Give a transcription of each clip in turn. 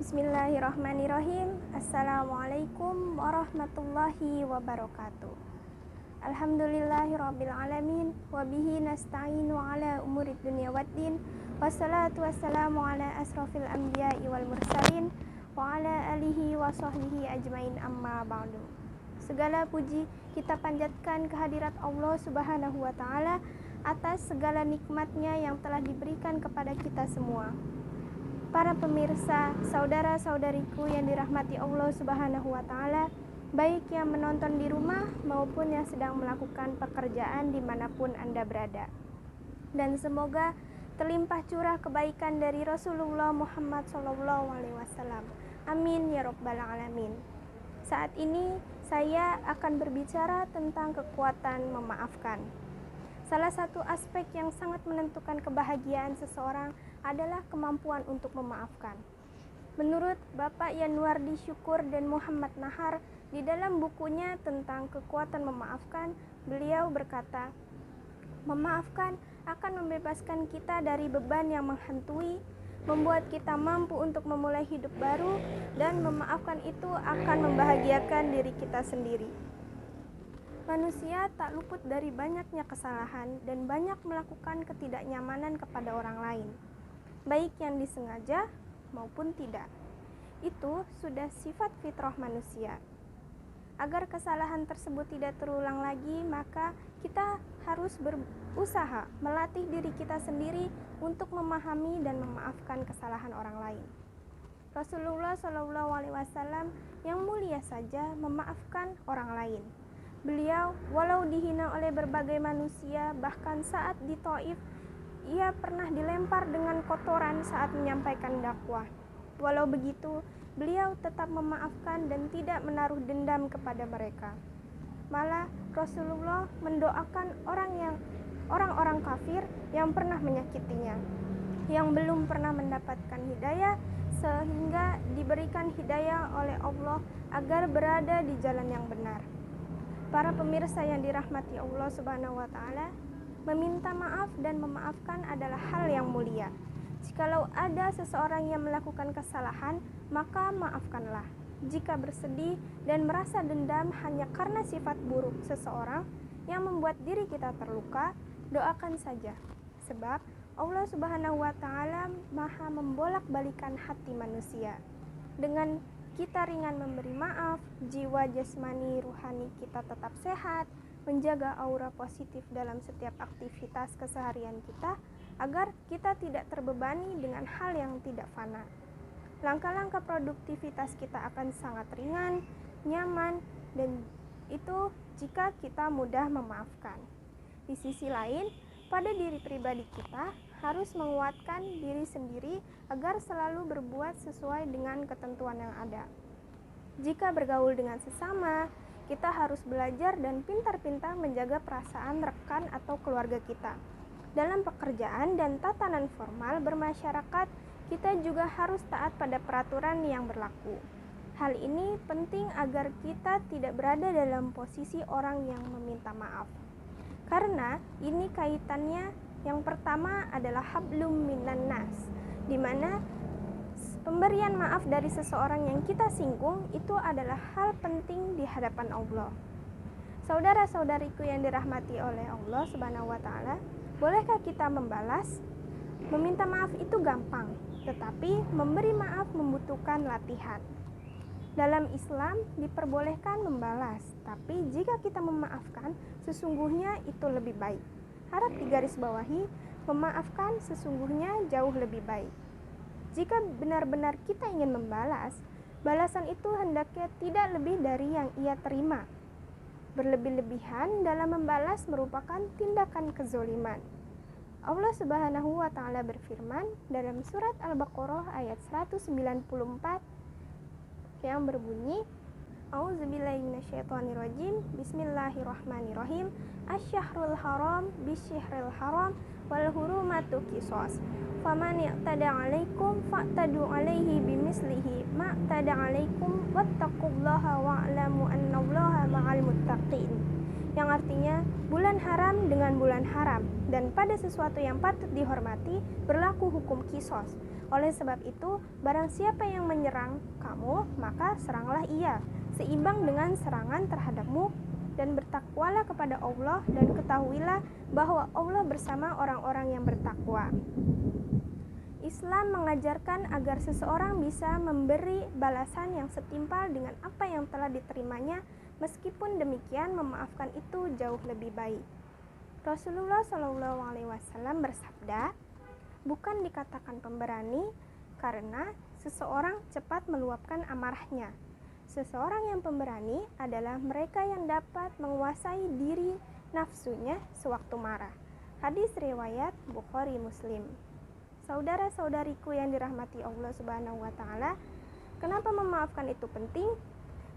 Bismillahirrahmanirrahim. Assalamualaikum warahmatullahi wabarakatuh. Alhamdulillahirabbil alamin wa bihi nasta'inu ala umurid dunya waddin. Wassalatu wassalamu ala asrofil anbiya'i wal mursalin wa ala alihi wa sahbihi ajmain, amma ba'du. Segala puji kita panjatkan kehadirat Allah Subhanahu wa taala atas segala nikmatnya yang telah diberikan kepada kita semua. Para pemirsa, saudara-saudariku yang dirahmati Allah Subhanahu wa taala, baik yang menonton di rumah maupun yang sedang melakukan pekerjaan dimanapun Anda berada. Dan semoga terlimpah curah kebaikan dari Rasulullah Muhammad SAW. Amin ya rabbal alamin. Saat ini saya akan berbicara tentang kekuatan memaafkan. Salah satu aspek yang sangat menentukan kebahagiaan seseorang adalah kemampuan untuk memaafkan. Menurut Bapak Yanuardi Syukur dan Muhammad Nahar, di dalam bukunya tentang kekuatan memaafkan, beliau berkata, memaafkan akan membebaskan kita dari beban yang menghantui, membuat kita mampu untuk memulai hidup baru, dan memaafkan itu akan membahagiakan diri kita sendiri. Manusia tak luput dari banyaknya kesalahan dan banyak melakukan ketidaknyamanan kepada orang lain, baik yang disengaja maupun tidak. Itu sudah sifat fitrah manusia. Agar kesalahan tersebut tidak terulang lagi, maka kita harus berusaha melatih diri kita sendiri untuk memahami dan memaafkan kesalahan orang lain. Rasulullah SAW yang mulia saja memaafkan orang lain. Beliau walau dihina oleh berbagai manusia, bahkan saat di Thaif ia pernah dilempar dengan kotoran saat menyampaikan dakwah. Walau begitu, beliau tetap memaafkan dan tidak menaruh dendam kepada mereka. Malah Rasulullah mendoakan orang-orang kafir yang pernah menyakitinya, yang belum pernah mendapatkan hidayah, sehingga diberikan hidayah oleh Allah agar berada di jalan yang benar. Para pemirsa yang dirahmati Allah Subhanahu wa taala, meminta maaf dan memaafkan adalah hal yang mulia. Jikalau ada seseorang yang melakukan kesalahan, maka maafkanlah. Jika bersedih dan merasa dendam hanya karena sifat buruk seseorang yang membuat diri kita terluka, doakan saja. Sebab Allah Subhanahu wa taala Maha membolak-balikan hati manusia. Dengan kita ringan memberi maaf, jiwa jasmani ruhani kita tetap sehat, menjaga aura positif dalam setiap aktivitas keseharian kita, agar kita tidak terbebani dengan hal yang tidak fana. Langkah-langkah produktivitas kita akan sangat ringan, nyaman, dan itu jika kita mudah memaafkan. Di sisi lain, pada diri pribadi kita harus menguatkan diri sendiri agar selalu berbuat sesuai dengan ketentuan yang ada. Jika bergaul dengan sesama, kita harus belajar dan pintar-pintar menjaga perasaan rekan atau keluarga kita. Dalam pekerjaan dan tatanan formal bermasyarakat, kita juga harus taat pada peraturan yang berlaku. Hal ini penting agar kita tidak berada dalam posisi orang yang meminta maaf. Karena ini kaitannya, yang pertama adalah hablum minan nas, di mana pemberian maaf dari seseorang yang kita singgung itu adalah hal penting di hadapan Allah. Saudara-saudariku yang dirahmati oleh Allah Subhanahu wa taala, bolehkah kita membalas? Meminta maaf itu gampang, tetapi memberi maaf membutuhkan latihan. Dalam Islam diperbolehkan membalas, tapi jika kita memaafkan, sesungguhnya itu lebih baik. Harap digarisbawahi, memaafkan sesungguhnya jauh lebih baik. Jika benar-benar kita ingin membalas, balasan itu hendaknya tidak lebih dari yang ia terima. Berlebih-lebihan dalam membalas merupakan tindakan kezoliman. Allah Subhanahu wa taala berfirman dalam surat Al-Baqarah ayat 194 yang berbunyi, A'udzubillahi minasyaitonirrajim. Bismillahirrahmanirrahim. Asy-syahrul haram bisyihril haram wal hurumatu qisas. Faman i'tada 'alaikum fa'tadu 'alaihi bimislihi ma i'tada 'alaikum wattaqullaha wa'lamu annallaha ma'al muttaqin. yang artinya bulan haram dengan bulan haram, dan pada sesuatu yang patut dihormati berlaku hukum kisos. Oleh sebab itu, barang siapa yang menyerang kamu, maka seranglah ia, seimbang dengan serangan terhadapmu, dan bertakwalah kepada Allah, dan ketahuilah bahwa Allah bersama orang-orang yang bertakwa. Islam mengajarkan agar seseorang bisa memberi balasan yang setimpal dengan apa yang telah diterimanya, meskipun demikian memaafkan itu jauh lebih baik. Rasulullah SAW bersabda, bukan dikatakan pemberani karena seseorang cepat meluapkan amarahnya. Seseorang yang pemberani adalah mereka yang dapat menguasai diri nafsunya sewaktu marah. Hadis riwayat Bukhari Muslim. Saudara-saudariku yang dirahmati Allah Subhanahu wa taala, kenapa memaafkan itu penting?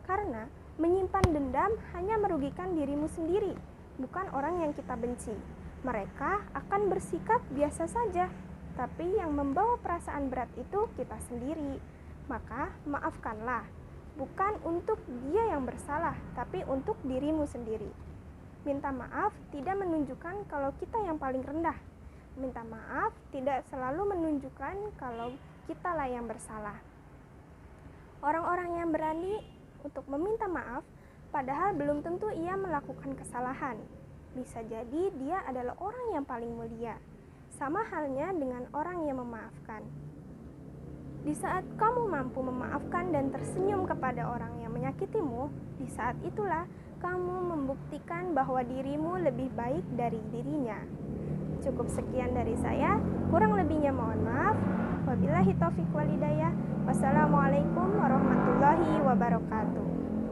Karena menyimpan dendam hanya merugikan dirimu sendiri, bukan orang yang kita benci. Mereka akan bersikap biasa saja, tapi yang membawa perasaan berat itu kita sendiri. Maka maafkanlah, bukan untuk dia yang bersalah, tapi untuk dirimu sendiri. Minta maaf tidak menunjukkan kalau kita yang paling rendah. Minta maaf tidak selalu menunjukkan kalau kitalah yang bersalah. Orang-orang yang berani untuk meminta maaf, padahal belum tentu ia melakukan kesalahan. Bisa jadi dia adalah orang yang paling mulia. Sama halnya dengan orang yang memaafkan. Di saat kamu mampu memaafkan dan tersenyum kepada orang yang menyakitimu, di saat itulah kamu membuktikan bahwa dirimu lebih baik dari dirinya. Cukup sekian dari saya, kurang lebihnya mohon maaf. Wabillahi taufiq wal hidayah. Wassalamualaikum warahmatullahi wabarakatuh.